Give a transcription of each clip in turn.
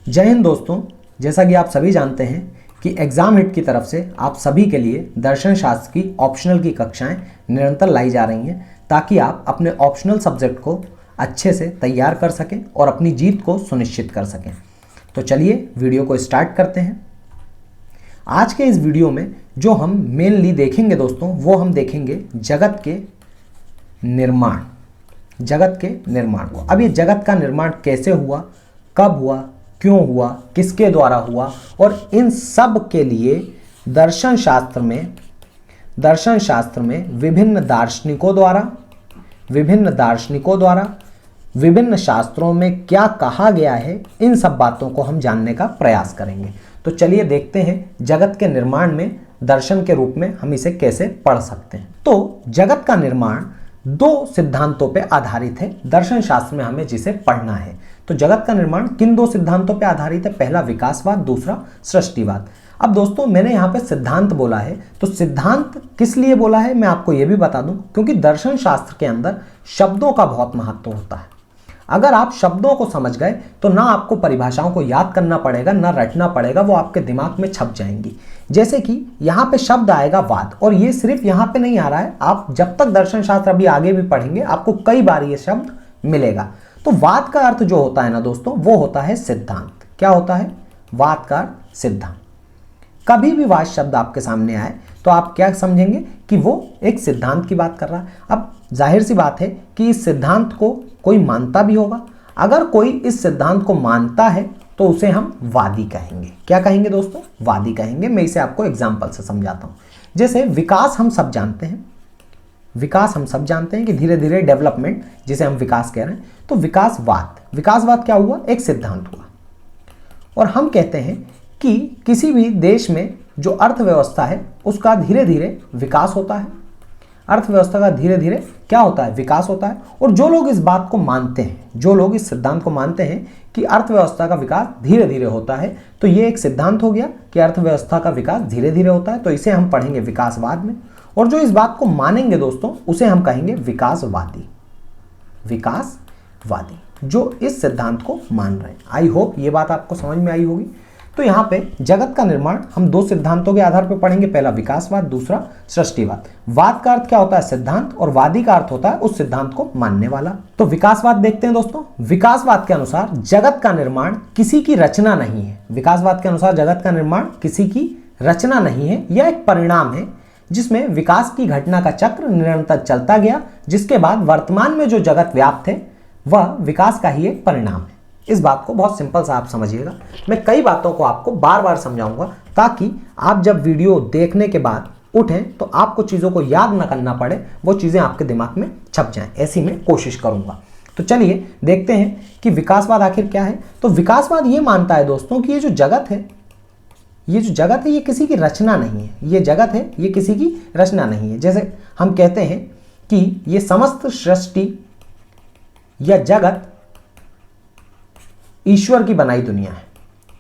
जय हिंद दोस्तों। जैसा कि आप सभी जानते हैं कि एग्ज़ाम हिट की तरफ से आप सभी के लिए दर्शन शास्त्र की ऑप्शनल की कक्षाएं निरंतर लाई जा रही हैं ताकि आप अपने ऑप्शनल सब्जेक्ट को अच्छे से तैयार कर सकें और अपनी जीत को सुनिश्चित कर सकें। तो चलिए वीडियो को स्टार्ट करते हैं। आज के इस वीडियो में जो हम मेनली देखेंगे दोस्तों, वो हम देखेंगे जगत के निर्माण को। अब ये जगत का निर्माण कैसे हुआ, कब हुआ, क्यों हुआ, किसके द्वारा हुआ, और इन सब के लिए दर्शन शास्त्र में विभिन्न दार्शनिकों द्वारा विभिन्न शास्त्रों में क्या कहा गया है, इन सब बातों को हम जानने का प्रयास करेंगे। तो चलिए देखते हैं जगत के निर्माण में दर्शन के रूप में हम इसे कैसे पढ़ सकते हैं। तो जगत का निर्माण दो सिद्धांतों पे आधारित है दर्शन शास्त्र में हमें जिसे पढ़ना है। तो जगत का निर्माण किन दो सिद्धांतों पे आधारित है? पहला विकासवाद, दूसरा सृष्टिवाद। अब दोस्तों मैंने यहाँ पे सिद्धांत बोला है, तो सिद्धांत किस लिए बोला है मैं आपको ये भी बता दूं, क्योंकि दर्शन शास्त्र के अंदर शब्दों का बहुत महत्व होता है। अगर आप शब्दों को समझ गए तो ना आपको परिभाषाओं को याद करना पड़ेगा, ना रटना पड़ेगा, वो आपके दिमाग में छप जाएंगी। जैसे कि यहाँ पे शब्द आएगा वाद, और ये सिर्फ यहाँ पे नहीं आ रहा है, आप जब तक दर्शन शास्त्र अभी आगे भी पढ़ेंगे आपको कई बार ये शब्द मिलेगा। तो वाद का अर्थ जो होता है ना दोस्तों, वो होता है सिद्धांत। क्या होता है? वाद का अर्थ सिद्धांत। कभी भी वाद शब्द आपके सामने आए तो आप क्या समझेंगे कि वो एक सिद्धांत की बात कर रहा है। अब जाहिर सी बात है कि इस सिद्धांत को कोई मानता भी होगा। अगर कोई इस सिद्धांत को मानता है तो उसे हम वादी कहेंगे। क्या कहेंगे दोस्तों? वादी कहेंगे। मैं इसे आपको एग्जाम्पल से समझाता हूं। जैसे विकास हम सब जानते हैं कि धीरे धीरे डेवलपमेंट, जिसे हम विकास कह रहे हैं। तो विकासवाद क्या हुआ? एक सिद्धांत हुआ। और हम कहते हैं कि किसी भी देश में जो अर्थव्यवस्था है उसका धीरे धीरे विकास होता है। अर्थव्यवस्था का धीरे धीरे क्या होता है? विकास होता है। और जो लोग इस बात को मानते हैं, जो लोग इस सिद्धांत को मानते हैं कि अर्थव्यवस्था का विकास धीरे धीरे होता है, तो ये एक सिद्धांत हो गया कि अर्थव्यवस्था का विकास धीरे धीरे होता है। तो इसे हम पढ़ेंगे विकासवाद में। और जो इस बात को मानेंगे दोस्तों, उसे हम कहेंगे विकासवादी, जो इस सिद्धांत को मान रहे हैं। आई होप ये बात आपको समझ में आई होगी। तो यहाँ पे जगत का निर्माण हम दो सिद्धांतों के आधार पर पढ़ेंगे, पहला विकासवाद, दूसरा सृष्टिवाद। वाद का अर्थ क्या होता है? सिद्धांत, और वादी का अर्थ होता है उस सिद्धांत को मानने वाला। तो विकासवाद देखते हैं दोस्तों। विकासवाद के अनुसार जगत का निर्माण किसी की रचना नहीं है। विकासवाद के अनुसार जगत का निर्माण किसी की रचना नहीं है, यह एक परिणाम है जिसमें विकास की घटना का चक्र निरंतर चलता गया, जिसके बाद वर्तमान में जो जगत व्याप्त है वह विकास का ही एक परिणाम है। इस बात को बहुत सिंपल सा आप समझिएगा। मैं कई बातों को आपको बार बार समझाऊंगा ताकि आप जब वीडियो देखने के बाद उठें तो आपको चीज़ों को याद ना करना पड़े, वो चीज़ें आपके दिमाग में छप जाएं। ऐसी मैं कोशिश करूंगा। तो चलिए देखते हैं कि विकासवाद आखिर क्या है। तो विकासवाद ये मानता है दोस्तों कि ये जो जगत है ये किसी की रचना नहीं है। ये जगत है, ये किसी की रचना नहीं है। जैसे हम कहते हैं कि ये समस्त सृष्टि या जगत ईश्वर की बनाई दुनिया है।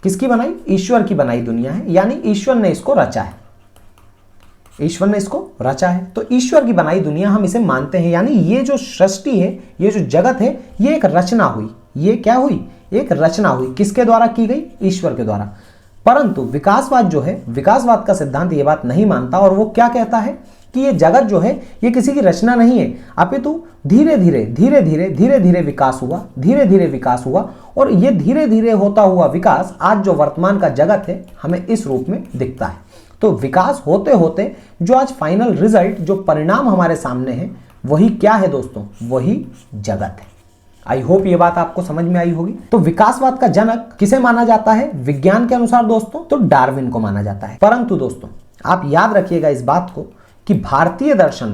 किसकी बनाई? ईश्वर की बनाई दुनिया है, यानी ईश्वर ने इसको रचा है। तो ईश्वर की बनाई दुनिया हम इसे मानते हैं, यानी ये जो सृष्टि है, ये जो जगत है, ये एक रचना हुई। ये क्या हुई? एक रचना हुई। किसके द्वारा की गई? ईश्वर के द्वारा। परंतु विकासवाद जो है, विकासवाद का सिद्धांत ये बात नहीं मानता, और वो क्या कहता है कि ये जगत जो है ये किसी की रचना नहीं है, अपितु धीरे धीरे विकास हुआ। और ये धीरे धीरे होता हुआ विकास आज जो वर्तमान का जगत है हमें इस रूप में दिखता है। तो विकास होते होते जो आज फाइनल रिजल्ट, जो परिणाम हमारे सामने है, वही क्या है दोस्तों? वही जगत है। आई होप ये बात आपको समझ में आई होगी। तो विकासवाद का जनक किसे माना जाता है विज्ञान के अनुसार दोस्तों? तो डार्विन को माना जाता है। परंतु दोस्तों आप याद रखिएगा इस बात को कि भारतीय दर्शन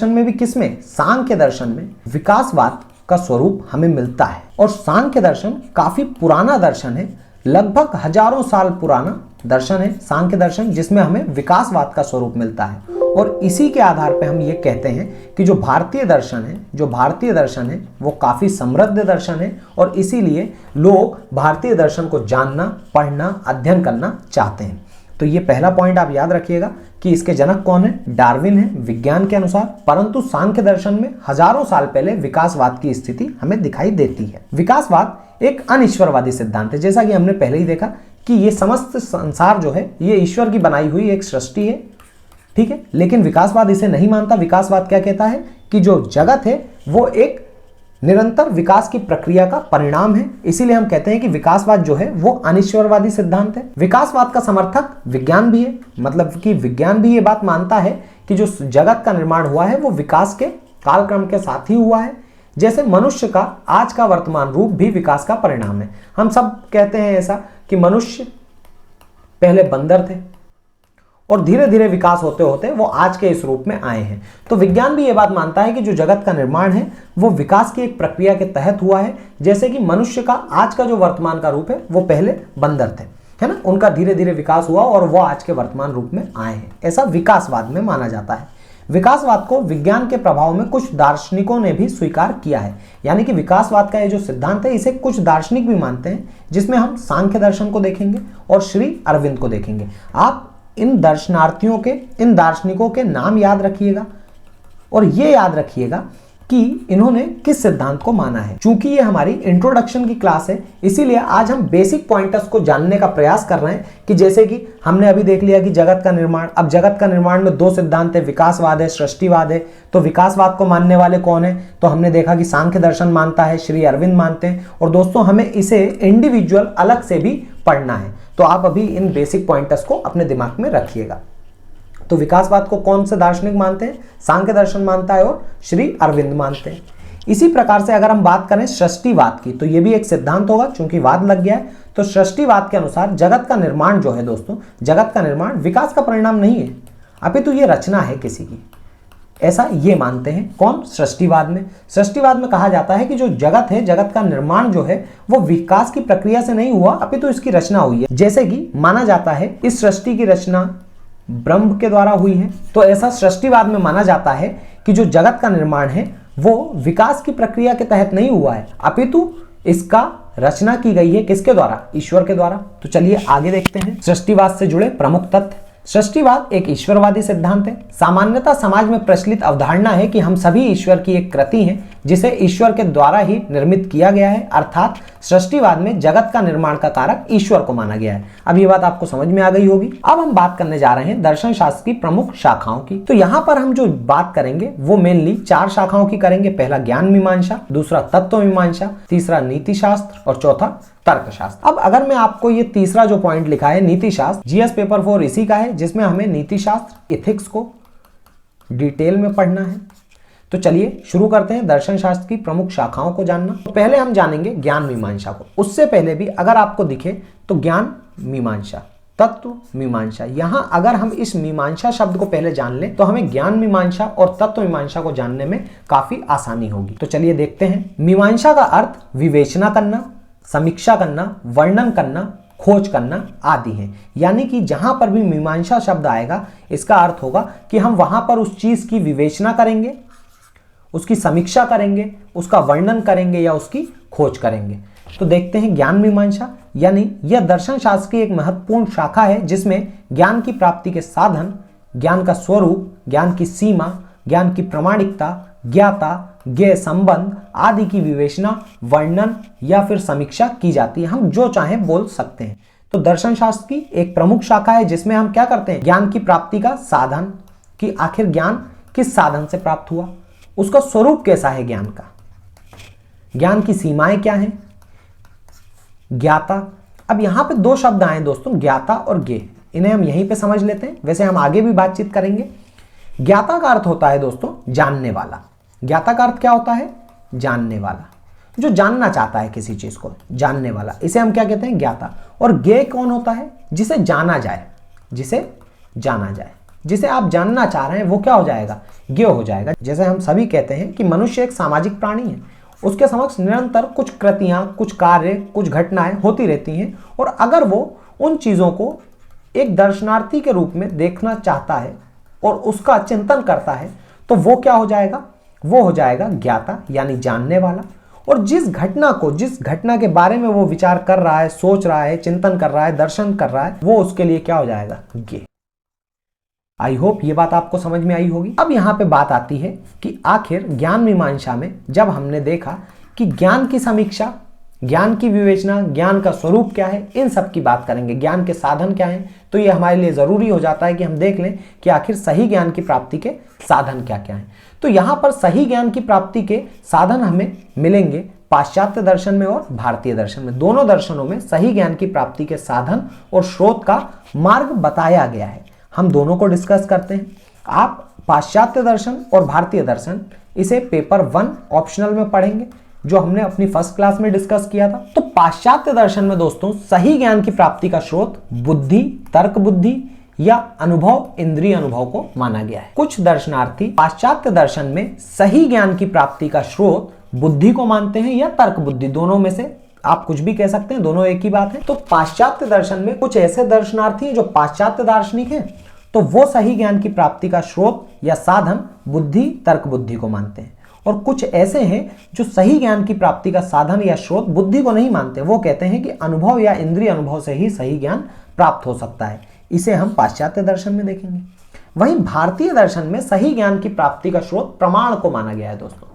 में भी किसमें? सांख्य दर्शन में विकासवाद का स्वरूप हमें मिलता है। और सांख्य दर्शन काफी पुराना दर्शन है, लगभग हजारों साल पुराना दर्शन है सांख्य दर्शन, जिसमें हमें विकासवाद का स्वरूप मिलता है। और इसी के आधार पर हम ये कहते हैं कि जो भारतीय दर्शन है वो काफी समृद्ध दर्शन है, और इसीलिए लोग भारतीय दर्शन को जानना, पढ़ना, अध्ययन करना चाहते हैं। तो ये पहला पॉइंट आप याद रखिएगा कि इसके जनक कौन है, डार्विन है विज्ञान के अनुसार, परंतु सांख्य दर्शन में हजारों साल पहले विकासवाद की स्थिति हमें दिखाई देती है। विकासवाद एक अनिश्वरवादी सिद्धांत है, जैसा कि हमने पहले ही देखा कि ये समस्त संसार जो है ये ईश्वर की बनाई हुई एक सृष्टि है, ठीक है। लेकिन विकासवाद इसे नहीं मानता। विकासवाद क्या कहता है कि जो जगत है वो एक निरंतर विकास की प्रक्रिया का परिणाम है। इसीलिए हम कहते हैं कि विकासवाद जो है वो अनिश्वरवादी सिद्धांत है। विकासवाद का समर्थक विज्ञान भी है, मतलब कि विज्ञान भी ये बात मानता है कि जो जगत का निर्माण हुआ है वो विकास के कालक्रम के साथ ही हुआ है। जैसे मनुष्य का आज का वर्तमान रूप भी विकास का परिणाम है। हम सब कहते हैं ऐसा कि मनुष्य पहले बंदर थे और धीरे धीरे विकास होते होते वो आज के इस रूप में आए हैं। तो विज्ञान भी ये बात मानता है कि जो जगत का निर्माण है वो विकास की एक प्रक्रिया के तहत हुआ है। जैसे कि मनुष्य का आज का जो वर्तमान का रूप है वो पहले बंदर थे, है ना, उनका धीरे धीरे विकास हुआ और वो आज के वर्तमान रूप में आए हैं, ऐसा विकासवाद में माना जाता है। विकासवाद को विज्ञान के प्रभाव में कुछ दार्शनिकों ने भी स्वीकार किया है, यानी कि विकासवाद का ये जो सिद्धांत है इसे कुछ दार्शनिक भी मानते हैं, जिसमें हम सांख्य दर्शन को देखेंगे और श्री अरविंद को देखेंगे। आप इन दर्शनार्थियों के, इन दार्शनिकों के नाम याद रखिएगा और ये याद रखिएगा कि इन्होंने किस सिद्धांत को माना है। चूंकि ये हमारी इंट्रोडक्शन की क्लास है, इसीलिए आज हम बेसिक पॉइंटर्स को जानने का प्रयास कर रहे हैं कि जैसे कि हमने अभी देख लिया कि जगत का निर्माण, अब जगत का निर्माण में दो सिद्धांत है, विकासवाद है, सृष्टिवाद है। तो विकासवाद को मानने वाले कौन है, तो हमने देखा कि सांख्य दर्शन मानता है, श्री अरविंद मानते हैं। और दोस्तों हमें इसे इंडिविजुअल अलग से भी पढ़ना है, तो आप अभी इन बेसिक पॉइंटर्स को अपने दिमाग में रखिएगा। तो विकासवाद को कौन से दार्शनिक मानते हैं, सांख्य दर्शन मानता है और श्री अरविंद मानते हैं। इसी प्रकार से अगर हम बात करें सृष्टिवाद की, तो ये भी एक सिद्धांत होगा, चूंकि वाद लग गया है। तो सृष्टिवाद के अनुसार जगत का निर्माण जो है दोस्तों, जगत का निर्माण विकास का परिणाम नहीं है, अपितु ये रचना है किसी की, ऐसा ये मानते हैं। कौन, सृष्टिवाद में। सृष्टिवाद में कहा जाता है कि जो जगत है, जगत का निर्माण जो है वो विकास की प्रक्रिया से नहीं हुआ, अपितु इसकी रचना हुई है। जैसे कि माना जाता है इस सृष्टि की रचना ब्रह्म के द्वारा हुई है। तो ऐसा सृष्टिवाद में माना जाता है कि जो जगत का निर्माण है वो विकास की प्रक्रिया के तहत नहीं हुआ है, अपितु इसका रचना की गई है किसके द्वारा, ईश्वर के द्वारा। तो चलिए आगे देखते हैं सृष्टिवाद से जुड़े प्रमुख तथ्य। सृष्टिवाद एक ईश्वरवादी सिद्धांत है। सामान्यतः समाज में प्रचलित अवधारणा है कि हम सभी ईश्वर की एक कृति हैं, जिसे ईश्वर के द्वारा ही निर्मित किया गया है। अर्थात सृष्टिवाद में जगत का निर्माण का कारक ईश्वर को माना गया है। अब ये बात आपको समझ में आ गई होगी। अब हम बात करने जा रहे हैं दर्शन शास्त्र की प्रमुख शाखाओं की। तो यहाँ पर हम जो बात करेंगे वो मेनली 4 शाखाओं की करेंगे। पहला ज्ञान मीमांसा, दूसरा तत्व मीमांसा, तीसरा नीति शास्त्र और चौथा तर्कशास्त्र। अब अगर मैं आपको ये तीसरा जो पॉइंट लिखा है नीति शास्त्र, जीएस पेपर 4 इसी का है, जिसमें हमें नीति शास्त्र, इथिक्स को डिटेल में पढ़ना है। तो चलिए शुरू करते हैं दर्शन शास्त्र की प्रमुख शाखाओं को जानना। तो पहले हम जानेंगे ज्ञान मीमांसा को। उससे पहले भी अगर आपको दिखे तो ज्ञान मीमांसा, तत्व मीमांसा, यहां अगर हम इस मीमांसा शब्द को पहले जान लें तो हमें ज्ञान मीमांसा और तत्व मीमांसा को जानने में काफी आसानी होगी। तो चलिए देखते हैं। मीमांसा का अर्थ विवेचना करना, समीक्षा करना, वर्णन करना, खोज करना आदि है। यानी कि जहां पर भी मीमांसा शब्द आएगा इसका अर्थ होगा कि हम वहां पर उस चीज की विवेचना करेंगे, उसकी समीक्षा करेंगे, उसका वर्णन करेंगे या उसकी खोज करेंगे। तो देखते हैं ज्ञान मीमांसा, यानी यह दर्शन शास्त्र की एक महत्वपूर्ण शाखा है जिसमें ज्ञान की प्राप्ति के साधन, ज्ञान का स्वरूप, ज्ञान की सीमा, ज्ञान की प्रामाणिकता, ज्ञाता, ज्ञेय संबंध आदि की विवेचना, वर्णन या फिर समीक्षा की जाती है। हम जो चाहें बोल सकते हैं। तो दर्शन शास्त्र की एक प्रमुख शाखा है जिसमें हम क्या करते हैं, ज्ञान की प्राप्ति का साधन, कि आखिर ज्ञान किस साधन से प्राप्त हुआ, उसका स्वरूप कैसा है ज्ञान का, ज्ञान की सीमाएं क्या हैं, ज्ञाता। अब यहां पे 2 शब्द आए दोस्तों, ज्ञाता और ज्ञेय, इन्हें हम यहीं पे समझ लेते हैं, वैसे हम आगे भी बातचीत करेंगे। ज्ञाता का अर्थ होता है दोस्तों जानने वाला। ज्ञाता का अर्थ क्या होता है, जानने वाला, जो जानना चाहता है किसी चीज को, जानने वाला, इसे हम क्या कहते हैं, ज्ञाता। और ज्ञेय कौन होता है, जिसे जाना जाए, जिसे जाना जाए, जिसे आप जानना चाह रहे हैं वो क्या हो जाएगा, ज्ञेय हो जाएगा। जैसे हम सभी कहते हैं कि मनुष्य एक सामाजिक प्राणी है, उसके समक्ष निरंतर कुछ कृतियां, कुछ कार्य, कुछ घटनाएं होती रहती हैं, और अगर वो उन चीजों को एक दर्शनार्थी के रूप में देखना चाहता है और उसका चिंतन करता है तो वो क्या हो जाएगा, वो हो जाएगा ज्ञाता, यानी जानने वाला। और जिस घटना के बारे में वो विचार कर रहा है, सोच रहा है, चिंतन कर रहा है, दर्शन कर रहा है, वो उसके लिए क्या हो जाएगा, ज्ञेय। आई होप ये बात आपको समझ में आई होगी। अब यहाँ पे बात आती है कि आखिर ज्ञान मीमांसा में जब हमने देखा कि ज्ञान की समीक्षा, ज्ञान की विवेचना, ज्ञान का स्वरूप क्या है, इन सब की बात करेंगे, ज्ञान के साधन क्या हैं, तो ये हमारे लिए जरूरी हो जाता है कि हम देख लें कि आखिर सही ज्ञान की प्राप्ति के साधन क्या क्या हैं। तो यहाँ पर सही ज्ञान की प्राप्ति के साधन हमें मिलेंगे पाश्चात्य दर्शन में और भारतीय दर्शन में। दोनों दर्शनों में सही ज्ञान की प्राप्ति के साधन और स्रोत का मार्ग बताया गया है। हम दोनों को डिस्कस करते हैं। आप पाश्चात्य दर्शन और भारतीय दर्शन इसे पेपर 1 ऑप्शनल में पढ़ेंगे, जो हमने अपनी फर्स्ट क्लास में डिस्कस किया था। तो पाश्चात्य दर्शन में दोस्तों सही ज्ञान की प्राप्ति का स्रोत बुद्धि, तर्क बुद्धि या अनुभव, इंद्रिय अनुभव को माना गया है। कुछ दर्शनार्थी पाश्चात्य दर्शन में सही ज्ञान की प्राप्ति का स्रोत बुद्धि को मानते हैं या तर्क बुद्धि, दोनों में से आप कुछ भी कह सकते हैं, दोनों एक ही बात है। तो पाश्चात्य दर्शन में कुछ ऐसे दर्शनार्थी हैं जो पाश्चात्य दार्शनिक हैं, तो वो सही ज्ञान की प्राप्ति का स्रोत या साधन बुद्धि, तर्क बुद्धि को मानते हैं। और कुछ ऐसे हैं जो सही ज्ञान की प्राप्ति का साधन या स्रोत बुद्धि को नहीं मानते, वो कहते हैं कि अनुभव या इंद्रिय अनुभव से ही सही ज्ञान प्राप्त हो सकता है। इसे हम पाश्चात्य दर्शन में देखेंगे। वहीं भारतीय दर्शन में सही ज्ञान की प्राप्ति का स्रोत प्रमाण को माना गया है दोस्तों।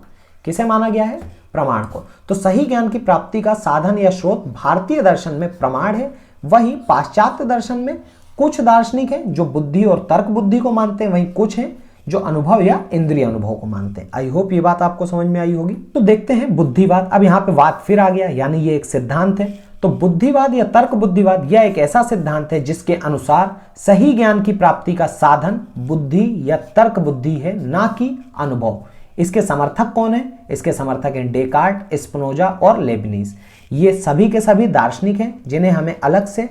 किसे माना गया है? प्रमाण को। तो सही ज्ञान की प्राप्ति का साधन या स्रोत भारतीय दर्शन में प्रमाण है। वहीं पाश्चात्य दर्शन में कुछ दार्शनिक हैं जो बुद्धि और तर्क बुद्धि को मानते हैं, वहीं कुछ हैं जो अनुभव या इंद्रिय अनुभव को मानते हैं। आई होप ये बात आपको समझ में आई होगी। तो देखते हैं बुद्धिवाद। अब यहाँ पे वाद फिर आ गया, यानी ये एक सिद्धांत है। तो बुद्धिवाद या तर्क बुद्धिवाद यह एक ऐसा सिद्धांत है जिसके अनुसार सही ज्ञान की प्राप्ति का साधन बुद्धि या तर्क बुद्धि है, ना कि अनुभव। इसके समर्थक कौन है? इसके समर्थक हैं डेकार्ट, स्पिनोजा और लेबनीज। ये सभी के सभी दार्शनिक हैं जिन्हें हमें अलग से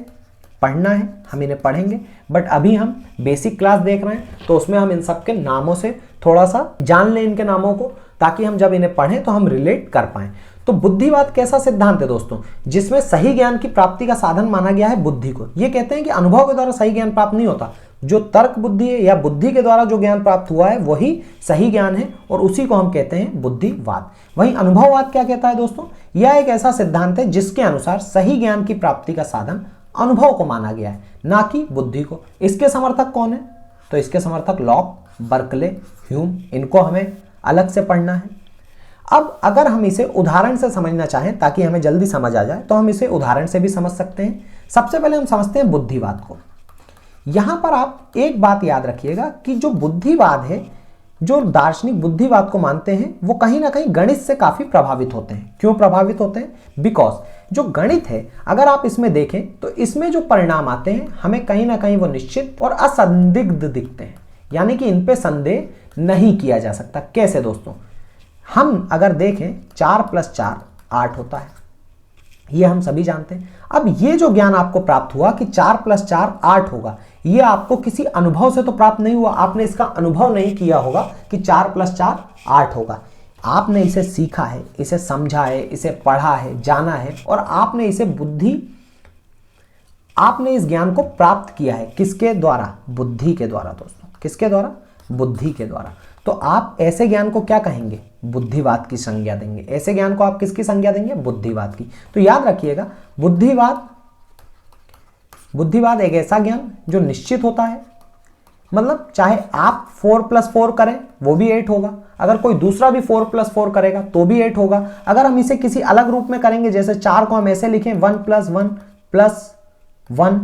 पढ़ना है, हम इन्हें पढ़ेंगे। बट अभी हम बेसिक क्लास देख रहे हैं, तो उसमें हम इन सब के नामों से थोड़ा सा जान लें इनके नामों को, ताकि हम जब इन्हें पढ़ें तो हम रिलेट कर पाएं। तो बुद्धिवाद कैसा सिद्धांत है दोस्तों? जिसमें सही ज्ञान की प्राप्ति का साधन माना गया है बुद्धि को। ये कहते हैं कि अनुभव के द्वारा सही ज्ञान प्राप्त नहीं होता, जो तर्क बुद्धि है या बुद्धि के द्वारा जो ज्ञान प्राप्त हुआ है वही सही ज्ञान है, और उसी को हम कहते हैं बुद्धिवाद। वहीं अनुभववाद क्या कहता है दोस्तों? यह एक ऐसा सिद्धांत है जिसके अनुसार सही ज्ञान की प्राप्ति का साधन अनुभव को माना गया है, ना कि बुद्धि को। इसके समर्थक कौन है? तो इसके समर्थक लॉक, बर्कले, ह्यूम, इनको हमें अलग से पढ़ना है। अब अगर हम इसे उदाहरण से समझना चाहें ताकि हमें जल्दी समझ आ जाए, तो हम इसे उदाहरण से भी समझ सकते हैं। सबसे पहले हम समझते हैं बुद्धिवाद को। यहां पर आप एक बात याद रखिएगा कि जो बुद्धिवाद है, जो दार्शनिक बुद्धिवाद को मानते हैं, वो कहीं ना कहीं गणित से काफी प्रभावित होते हैं। क्यों प्रभावित होते हैं? बिकॉज जो गणित है, अगर आप इसमें देखें तो इसमें जो परिणाम आते हैं हमें कहीं ना कहीं वो निश्चित और असंदिग्ध दिखते हैं, यानी कि इन पे संदेह नहीं किया जा सकता। कैसे दोस्तों? हम अगर देखें 4 + 4 8 होता है, ये हम सभी जानते हैं। अब ये जो ज्ञान आपको प्राप्त हुआ कि 4 + 4 8 होगा, ये आपको किसी अनुभव से तो प्राप्त नहीं हुआ। आपने इसका अनुभव नहीं किया होगा कि 4 + 4 8 होगा। आपने इसे सीखा है, इसे समझा है, इसे पढ़ा है, जाना है, और आपने इसे आपने इस ज्ञान को प्राप्त किया है। किसके द्वारा? बुद्धि के द्वारा दोस्तों। किसके द्वारा? बुद्धि के द्वारा। तो आप ऐसे ज्ञान को क्या कहेंगे? बुद्धिवाद की संज्ञा देंगे। ऐसे ज्ञान को आप किसकी संज्ञा देंगे? बुद्धिवाद की। तो याद रखिएगा, बुद्धिवाद एक ऐसा ज्ञान जो निश्चित होता है, मतलब चाहे आप 4 + 4 करें वो भी 8 होगा, अगर कोई दूसरा भी 4 + 4 करेगा तो भी 8 होगा। अगर हम इसे किसी अलग रूप में करेंगे, जैसे 4 को हम ऐसे लिखें 1 + 1 + 1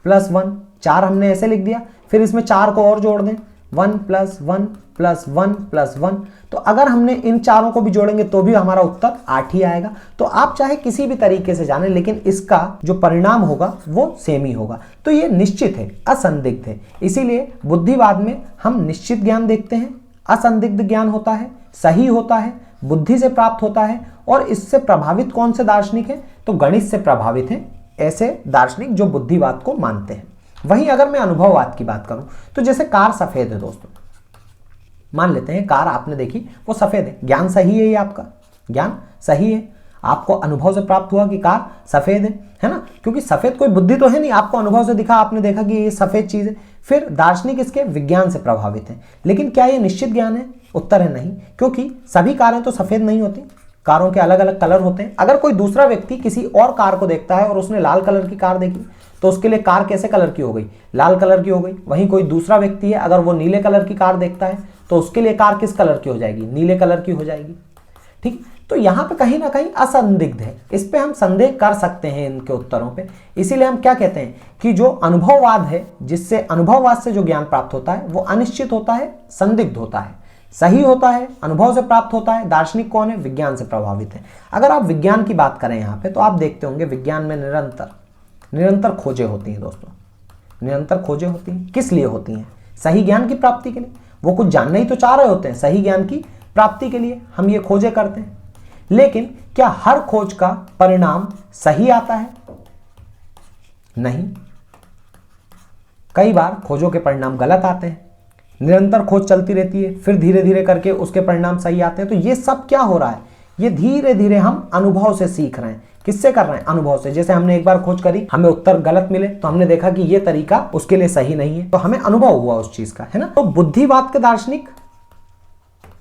+ 1, 4 हमने ऐसे लिख दिया, फिर इसमें 4 को और जोड़ दें 1 + 1 + 1 + 1, तो अगर हमने इन चारों को भी जोड़ेंगे तो भी हमारा उत्तर 8 ही आएगा। तो आप चाहे किसी भी तरीके से जानें, लेकिन इसका जो परिणाम होगा वो सेम ही होगा। तो ये निश्चित है, असंदिग्ध है। इसीलिए बुद्धिवाद में हम निश्चित ज्ञान देखते हैं, असंदिग्ध ज्ञान होता है, सही होता है, बुद्धि से प्राप्त होता है। और इससे प्रभावित कौन से दार्शनिक हैं? तो गणित से प्रभावित हैं ऐसे दार्शनिक जो बुद्धिवाद को मानते हैं। वहीं अगर मैं अनुभववाद की बात करूं, तो जैसे कार सफेद है दोस्तों, मान लेते हैं कार आपने देखी वो सफेद है, ज्ञान सही है, ये आपका ज्ञान सही है, आपको अनुभव से प्राप्त हुआ कि कार सफेद है ना, क्योंकि सफेद कोई बुद्धि तो है नहीं, आपको अनुभव से दिखा, आपने देखा कि ये सफेद चीज है। फिर दार्शनिक इसके विज्ञान से प्रभावित है, लेकिन क्या ये निश्चित ज्ञान है? उत्तर है नहीं, क्योंकि सभी कारें तो सफेद नहीं होती। कारों के अलग अलग कलर होते हैं। अगर कोई दूसरा व्यक्ति किसी और कार को देखता है और उसने लाल कलर की कार देखी तो उसके लिए कार कैसे कलर की हो गई, लाल कलर की हो गई। वहीं कोई दूसरा व्यक्ति है, अगर वो नीले कलर की कार देखता है तो उसके लिए कार किस कलर की हो जाएगी, नीले कलर की हो जाएगी। ठीक, तो यहां पे कहीं ना कहीं असंदिग्ध है, इस पे हम संदेह कर सकते हैं इनके उत्तरों पे। इसीलिए हम क्या कहते हैं कि जो अनुभववाद है, जिससे अनुभववाद से जो ज्ञान प्राप्त होता है वो अनिश्चित होता है, संदिग्ध होता है, सही होता है, अनुभव से प्राप्त होता है। दार्शनिक कौन है, विज्ञान से प्रभावित है। अगर आप विज्ञान की बात करें यहाँ पे तो आप देखते होंगे विज्ञान में निरंतर खोजें होती हैं दोस्तों, निरंतर खोजें होती हैं। किस लिए होती हैं, सही ज्ञान की प्राप्ति के लिए। वो कुछ जानना ही तो चाह रहे होते हैं, सही ज्ञान की प्राप्ति के लिए हम ये खोजें करते हैं। लेकिन क्या हर खोज का परिणाम सही आता है, नहीं, कई बार खोजों के परिणाम गलत आते हैं। निरंतर खोज चलती रहती है, फिर धीरे धीरे करके उसके परिणाम सही आते हैं। तो ये सब क्या हो रहा है, ये धीरे धीरे हम अनुभव से सीख रहे हैं। किससे कर रहे हैं, अनुभव से। जैसे हमने एक बार खोज करी, हमें उत्तर गलत मिले तो हमने देखा कि ये तरीका उसके लिए सही नहीं है, तो हमें अनुभव हुआ उस चीज का, है ना। तो बुद्धिवाद के दार्शनिक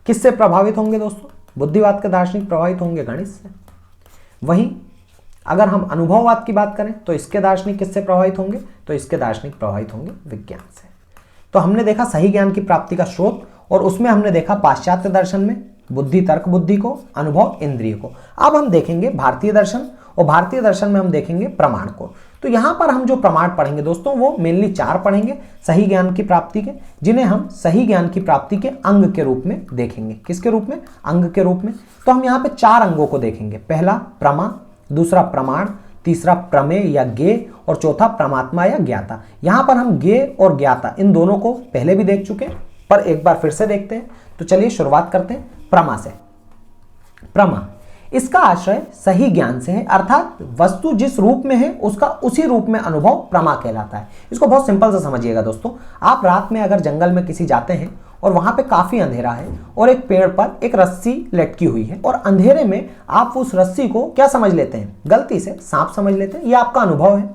किससे प्रभावित होंगे दोस्तों, बुद्धिवाद के दार्शनिक प्रभावित होंगे गणित से। वहीं अगर हम अनुभववाद की बात करें तो इसके दार्शनिक किससे प्रभावित होंगे, तो इसके दार्शनिक प्रभावित होंगे विज्ञान से। तो हमने देखा सही ज्ञान की प्राप्ति का स्रोत, और उसमें हमने देखा पाश्चात्य दर्शन में बुद्धि, तर्क बुद्धि को, अनुभव इंद्रिय को। अब हम देखेंगे भारतीय दर्शन, और भारतीय दर्शन में हम देखेंगे प्रमाण को। तो यहां पर हम जो प्रमाण पढ़ेंगे दोस्तों वो मेनली 4 पढ़ेंगे सही ज्ञान की प्राप्ति के, जिन्हें हम सही ज्ञान की प्राप्ति के अंग के रूप में देखेंगे। किसके रूप में, अंग के रूप में। तो हम यहाँ पे 4 अंगों को देखेंगे। पहला प्रमा, दूसरा प्रमाण, तीसरा प्रमेय या ज्ञेय, और चौथा परमात्मा या ज्ञाता। यहां पर हम ज्ञेय और ज्ञाता इन दोनों को पहले भी देख चुके हैं, पर एक बार फिर से देखते हैं। तो चलिए शुरुआत करते हैं प्रमा से। प्रमा, इसका आश्रय सही ज्ञान से है, अर्थात वस्तु जिस रूप में है उसका उसी रूप में अनुभव प्रमा कहलाता है। इसको बहुत सिंपल से समझिएगा दोस्तों। आप रात में अगर जंगल में किसी जाते हैं और वहां पे काफी अंधेरा है और एक पेड़ पर एक रस्सी लटकी हुई है, और अंधेरे में आप उस रस्सी को क्या समझ लेते हैं, गलती से सांप समझ लेते हैं। यह आपका अनुभव है।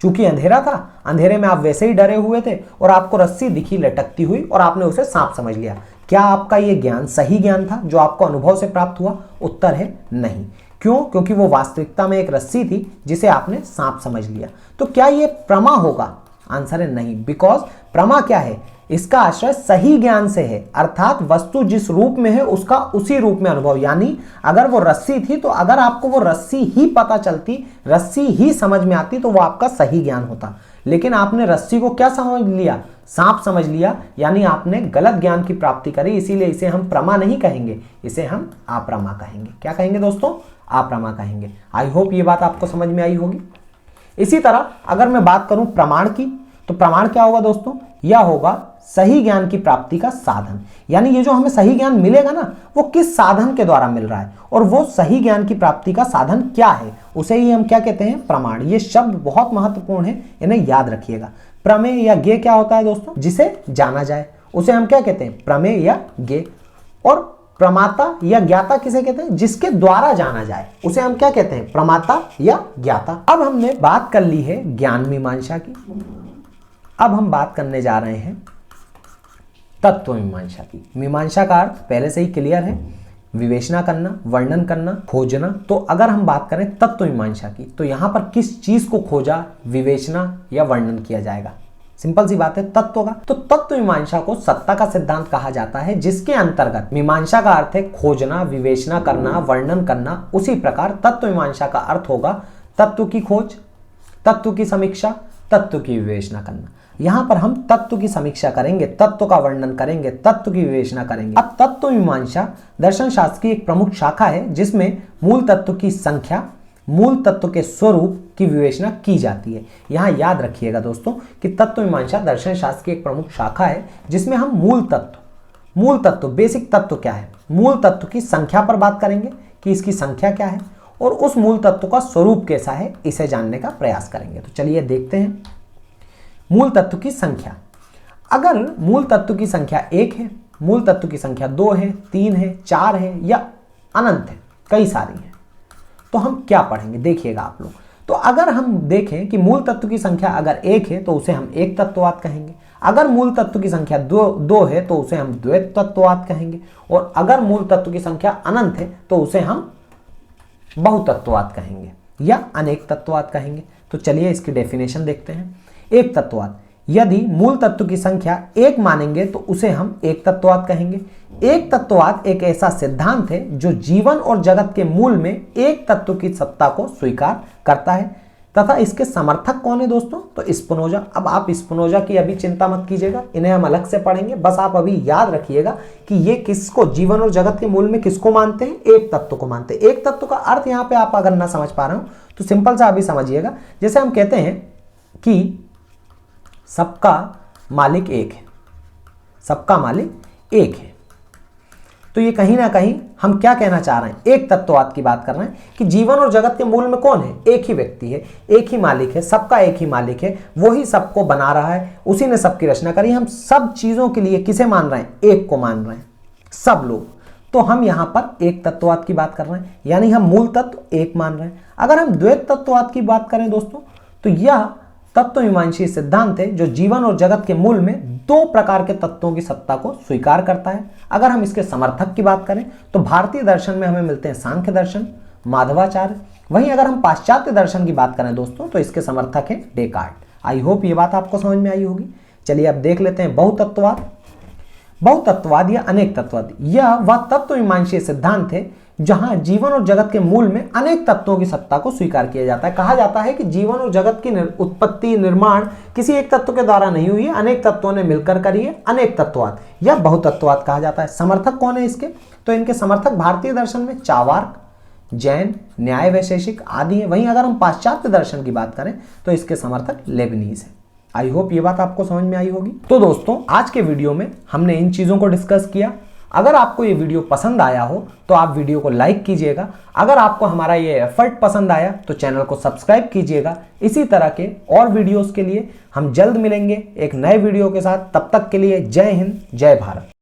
चूंकि अंधेरा था, अंधेरे में आप वैसे ही डरे हुए थे और आपको रस्सी दिखी लटकती हुई और आपने उसे सांप समझ लिया। क्या आपका यह ज्ञान सही ज्ञान था जो आपको अनुभव से प्राप्त हुआ? उत्तर है नहीं। क्यों? क्योंकि वो वास्तविकता में एक रस्सी थी जिसे आपने सांप समझ लिया। तो क्या ये प्रमा होगा? आंसर है नहीं। बिकॉज प्रमा क्या है, इसका आश्रय सही ज्ञान से है, अर्थात वस्तु जिस रूप में है उसका उसी रूप में अनुभव। यानी अगर वो रस्सी थी तो अगर आपको वो रस्सी ही पता चलती, रस्सी ही समझ में आती, तो वो आपका सही ज्ञान होता। लेकिन आपने रस्सी को क्या समझ लिया? सांप समझ लिया। यानी आपने गलत ज्ञान की प्राप्ति करी। इसीलिए इसे हम प्रमा नहीं कहेंगे, इसे हम आप्रमा कहेंगे। क्या कहेंगे दोस्तों? आप्रमा कहेंगे। आई होप ये बात आपको समझ में आई होगी। इसी तरह अगर मैं बात करूं प्रमाण की, तो प्रमाण क्या होगा दोस्तों? यह होगा सही ज्ञान की प्राप्ति का साधन। यानी ये जो हमें सही ज्ञान मिलेगा ना, वो किस साधन के द्वारा मिल रहा है, और वो सही ज्ञान की प्राप्ति का साधन क्या है, उसे ही हम क्या कहते हैं? प्रमाण। ये शब्द बहुत महत्वपूर्ण है, इन्हें याद रखिएगा। प्रमेय या ज्ञेय क्या होता है दोस्तों? जिसे जाना जाए, उसे हम क्या कहते हैं? प्रमेय या ज्ञेय। और प्रमाता या ज्ञाता किसे कहते हैं? जिसके द्वारा जाना जाए, उसे हम क्या कहते हैं? प्रमाता या ज्ञाता। अब हमने बात कर ली है ज्ञान मीमांसा की। अब हम बात करने जा रहे हैं तत्व मीमांसा की। मीमांसा का अर्थ पहले से ही क्लियर है, विवेचना करना, वर्णन करना, खोजना। तो अगर हम बात करें तत्व मीमांसा की, तो यहां पर किस चीज को खोजा, विवेचना या वर्णन किया जाएगा? सिंपल सी बात है, तत्व का। तो तत्व मीमांसा को सत्ता का सिद्धांत कहा जाता है, जिसके अंतर्गत मीमांसा का अर्थ है खोजना, विवेचना करना, वर्णन करना। उसी प्रकार तत्व मीमांसा का अर्थ होगा तत्व की खोज, तत्व की समीक्षा, तत्व की विवेचना करना। यहां पर हम तत्व की समीक्षा करेंगे, तत्व का वर्णन करेंगे, तत्व की विवेचना करेंगे। अब तत्व मीमांसा दर्शन शास्त्र की एक प्रमुख शाखा है, जिसमें मूल तत्व की संख्या, मूल तत्व के स्वरूप की विवेचना की जाती है। यहां याद रखिएगा दोस्तों कि तत्व मीमांसा दर्शन शास्त्र की एक प्रमुख शाखा है, जिसमें हम मूल तत्व बेसिक तत्व क्या है, मूल तत्व की संख्या पर बात करेंगे कि इसकी संख्या क्या है, और उस मूल तत्व का स्वरूप कैसा है, इसे जानने का प्रयास करेंगे। तो चलिए देखते हैं मूल तत्व की संख्या। अगर मूल तत्व की संख्या 1 है, मूल तत्व की संख्या 2 है, 3 है, 4 है या अनंत है, कई सारी है, तो हम क्या पढ़ेंगे? देखिएगा आप लोग। तो अगर हम देखें कि मूल तत्व की संख्या अगर 1 है तो उसे हम एक तत्ववाद कहेंगे। अगर मूल तत्व की संख्या 2 है तो उसे हम द्वैत तत्ववाद कहेंगे। और अगर मूल तत्व की संख्या अनंत है तो उसे हम बहुतत्ववाद कहेंगे या अनेक तत्ववाद कहेंगे। तो चलिए इसकी डेफिनेशन देखते हैं। एक तत्ववाद, यदि मूल तत्व की संख्या एक मानेंगे तो उसे हम एक तत्ववाद कहेंगे। एक तत्ववाद एक ऐसा सिद्धांत है जो जीवन और जगत के मूल में एक तत्व की सत्ता को स्वीकार करता है तथा इसके समर्थक कौन है दोस्तों? तो स्पिनोजा। अब आप स्पिनोजा की अभी चिंता मत कीजिएगा, इन्हें हम अलग से पढ़ेंगे। बस आप अभी याद रखिएगा कि ये किसको, जीवन और जगत के मूल में किसको मानते हैं? एक तत्व को मानते हैं। एक तत्व का अर्थ यहाँ पे आप अगर ना समझ पा रहे हो तो सिंपल सा अभी समझिएगा। जैसे हम कहते हैं कि सबका मालिक एक है, सबका मालिक एक है, तो ये कहीं ना कहीं हम क्या कहना चाह रहे हैं? एक तत्ववाद की बात कर रहे हैं कि जीवन और जगत के मूल में कौन है? एक ही व्यक्ति है, एक ही मालिक है, सबका एक ही मालिक है, वही सबको बना रहा है, उसी ने सबकी रचना करी। हम सब चीजों के लिए किसे मान रहे हैं? एक को मान रहे हैं, सब लोग। तो हम यहां पर एक तत्ववाद की बात कर रहे हैं, यानी हम मूल तत्व एक मान रहे हैं। अगर हम द्वैत तत्ववाद की बात करें दोस्तों, तो यह तत्वमीमांसी सिद्धांत है जो जीवन और जगत के मूल में दो प्रकार के तत्वों की सत्ता को स्वीकार करता है। अगर हम इसके समर्थक की बात करें तो भारतीय दर्शन में हमें मिलते हैं सांख्य दर्शन, माधवाचार्य। वहीं अगर हम पाश्चात्य दर्शन की बात करें दोस्तों तो इसके समर्थक है डेकार्ट। आई होप ये बात आपको समझ में आई होगी। चलिए अब देख लेते हैं बहुतत्ववाद। बहुतत्ववाद या अनेक तत्ववाद, यह वह तत्वमीमांसी सिद्धांत है जहां जीवन और जगत के मूल में अनेक तत्वों की सत्ता को स्वीकार किया जाता है। कहा जाता है कि जीवन और जगत की उत्पत्ति, निर्माण किसी एक तत्व के द्वारा नहीं हुई है, अनेक तत्वों ने मिलकर करी है। अनेक तत्ववाद या बहुतत्ववाद कहा जाता है। समर्थक कौन है इसके? तो इनके समर्थक भारतीय दर्शन में चार्वाक, जैन, न्याय वैशेषिक आदि है। वहीं अगर हम पाश्चात्य दर्शन की बात करें तो इसके समर्थक लेबनीज है। आई होप ये बात आपको समझ में आई होगी। तो दोस्तों आज के वीडियो में हमने इन चीजों को डिस्कस किया। अगर आपको ये वीडियो पसंद आया हो तो आप वीडियो को लाइक कीजिएगा। अगर आपको हमारा ये एफर्ट पसंद आया तो चैनल को सब्सक्राइब कीजिएगा। इसी तरह के और वीडियोस के लिए हम जल्द मिलेंगे एक नए वीडियो के साथ। तब तक के लिए जय हिंद, जय भारत।